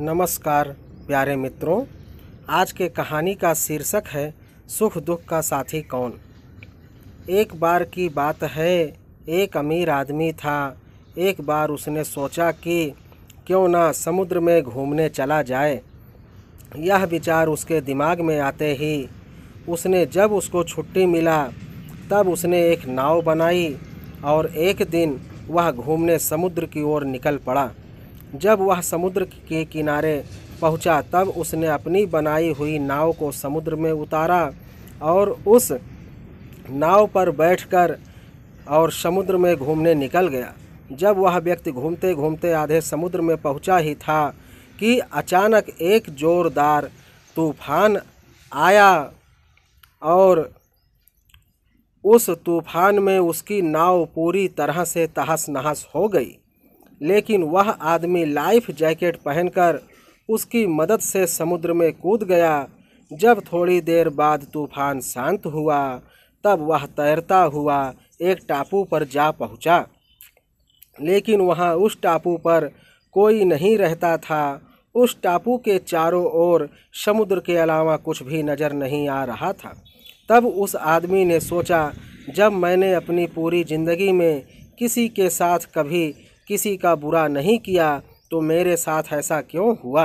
नमस्कार प्यारे मित्रों, आज के कहानी का शीर्षक है सुख दुख का साथी कौन। एक बार की बात है, एक अमीर आदमी था। एक बार उसने सोचा कि क्यों ना समुद्र में घूमने चला जाए। यह विचार उसके दिमाग में आते ही जब उसको छुट्टी मिला तब उसने एक नाव बनाई और एक दिन वह घूमने समुद्र की ओर निकल पड़ा। जब वह समुद्र के किनारे पहुंचा तब उसने अपनी बनाई हुई नाव को समुद्र में उतारा और उस नाव पर बैठकर और समुद्र में घूमने निकल गया। जब वह व्यक्ति घूमते घूमते आधे समुद्र में पहुंचा ही था कि अचानक एक जोरदार तूफान आया और उस तूफान में उसकी नाव पूरी तरह से तहस नहस हो गई। लेकिन वह आदमी लाइफ जैकेट पहनकर उसकी मदद से समुद्र में कूद गया। जब थोड़ी देर बाद तूफान शांत हुआ तब वह तैरता हुआ एक टापू पर जा पहुंचा। लेकिन वहां उस टापू पर कोई नहीं रहता था। उस टापू के चारों ओर समुद्र के अलावा कुछ भी नज़र नहीं आ रहा था। तब उस आदमी ने सोचा, जब मैंने अपनी पूरी ज़िंदगी में किसी के साथ कभी किसी का बुरा नहीं किया तो मेरे साथ ऐसा क्यों हुआ।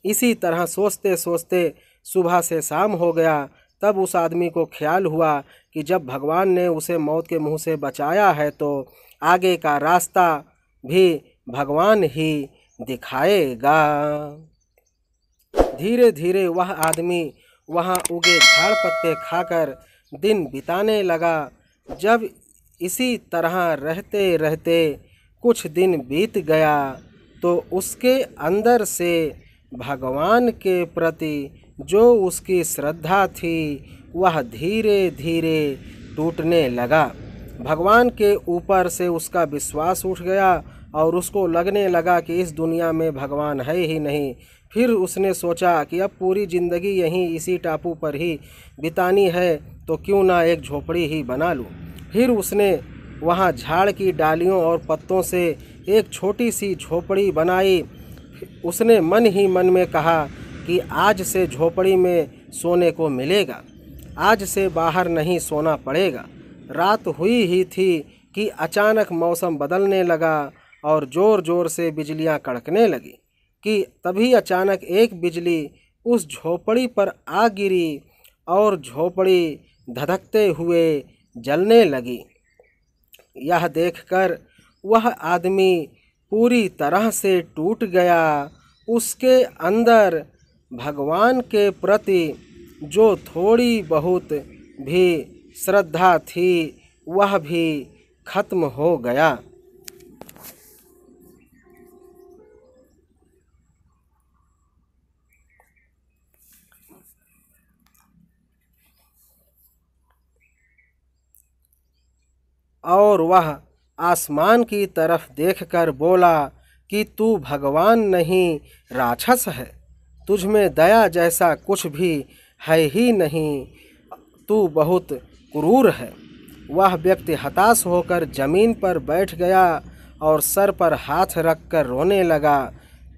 इसी तरह सोचते सोचते सुबह से शाम हो गया। तब उस आदमी को ख्याल हुआ कि जब भगवान ने उसे मौत के मुंह से बचाया है तो आगे का रास्ता भी भगवान ही दिखाएगा। धीरे धीरे वह आदमी वहां उगे झाड़ पत्ते खाकर दिन बिताने लगा। जब इसी तरह रहते रहते कुछ दिन बीत गया तो उसके अंदर से भगवान के प्रति जो उसकी श्रद्धा थी वह धीरे धीरे टूटने लगा। भगवान के ऊपर से उसका विश्वास उठ गया और उसको लगने लगा कि इस दुनिया में भगवान है ही नहीं। फिर उसने सोचा कि अब पूरी ज़िंदगी यहीं इसी टापू पर ही बितानी है तो क्यों ना एक झोपड़ी ही बना लूँ। फिर उसने वहाँ झाड़ की डालियों और पत्तों से एक छोटी सी झोपड़ी बनाई। उसने मन ही मन में कहा कि आज से झोपड़ी में सोने को मिलेगा, आज से बाहर नहीं सोना पड़ेगा। रात हुई ही थी कि अचानक मौसम बदलने लगा और ज़ोर ज़ोर से बिजलियां कड़कने लगी कि तभी अचानक एक बिजली उस झोपड़ी पर आ गिरी और झोपड़ी धधकते हुए जलने लगी। यह देखकर वह आदमी पूरी तरह से टूट गया। उसके अंदर भगवान के प्रति जो थोड़ी बहुत भी श्रद्धा थी वह भी खत्म हो गया। और वह आसमान की तरफ देखकर बोला कि तू भगवान नहीं राक्षस है, तुझ में दया जैसा कुछ भी है ही नहीं, तू बहुत क्रूर है। वह व्यक्ति हताश होकर ज़मीन पर बैठ गया और सर पर हाथ रखकर रोने लगा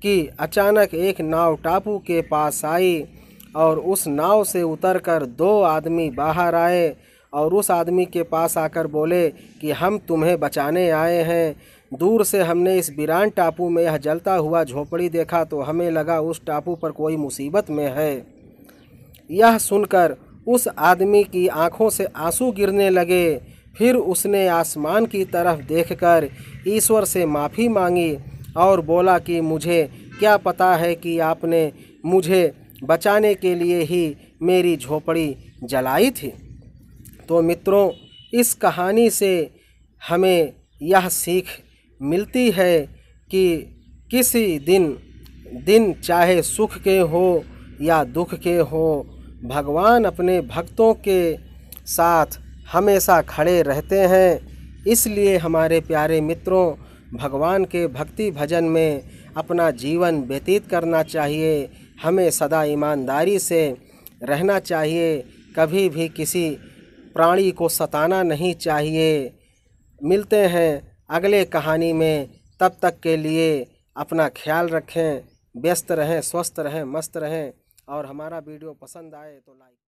कि अचानक एक नाव टापू के पास आई और उस नाव से उतरकर दो आदमी बाहर आए और उस आदमी के पास आकर बोले कि हम तुम्हें बचाने आए हैं। दूर से हमने इस वीरान टापू में यह जलता हुआ झोपड़ी देखा तो हमें लगा उस टापू पर कोई मुसीबत में है। यह सुनकर उस आदमी की आंखों से आंसू गिरने लगे। फिर उसने आसमान की तरफ देखकर ईश्वर से माफ़ी मांगी और बोला कि मुझे क्या पता है कि आपने मुझे बचाने के लिए ही मेरी झोपड़ी जलाई थी। तो मित्रों, इस कहानी से हमें यह सीख मिलती है कि किसी दिन चाहे सुख के हो या दुख के हो, भगवान अपने भक्तों के साथ हमेशा खड़े रहते हैं। इसलिए हमारे प्यारे मित्रों, भगवान के भक्ति भजन में अपना जीवन व्यतीत करना चाहिए। हमें सदा ईमानदारी से रहना चाहिए, कभी भी किसी प्राणी को सताना नहीं चाहिए। मिलते हैं अगले कहानी में, तब तक के लिए अपना ख्याल रखें। व्यस्त रहें, स्वस्थ रहें, मस्त रहें। और हमारा वीडियो पसंद आए तो लाइक